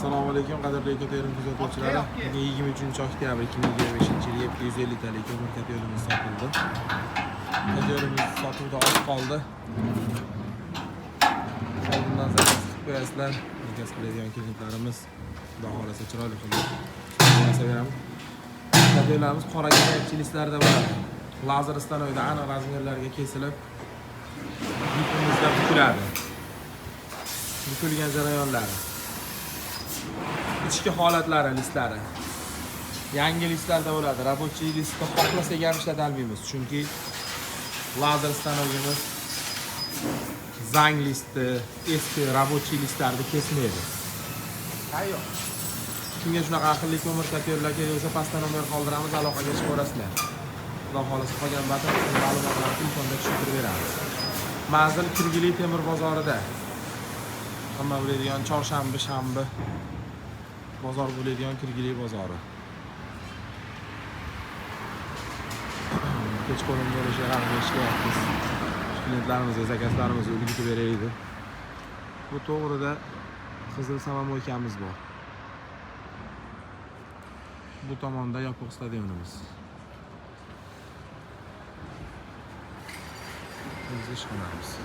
Assalomu alaykum qadrli aka-ukalar kuzatuvchilari. 23-oktyabr 2025-yil 250 talik ko'mir ko'payolimiz sotildi. Ko'payolimiz sotuvda oz qoldi. Oldindan zarar qo'yasizlar. Gaz qiladigan klientlarimiz xudo xolasa chiroyli qilib ko'rsataveramiz. Ko'payolimiz qora chilislarda bo'ladi. Lazer stanoyda aniq razmerlarga kesilib yupimizda bukiladi. Bukilgan jarayonlari. İchki holatlari listlari. Yangi listlarda bo'ladi. Рабочий listni xohlasak ham ishlata olmaymiz. Chunki lazer stanoyimiz zang listi, eski рабочий listlarni kesmaydi. Tayyor. Kimga shunaqa aqlli ko'mir kopyorlar kerak bo'lsa, pastdan nomer qoldiramiz, aloqaga chiqib ko'rasizlar. Xudo xolasa qolgan batafsil ma'lumotlarni telefonda tushuntirib beramiz. Manzil Kirgili temir bozorida. Hamma biladigan chorshanba, shanba bozor bo'ladigan Kirgili bozori. Kechqurun bo'lishi g'arib ishlayapmiz. Klientlarimizga, zakazlarimizga ulgurib beraylik. Bu to'g'rida qizil samomoykamiz bor. Bu tomonda yopiq stadionimiz. Biz ishxonamiz.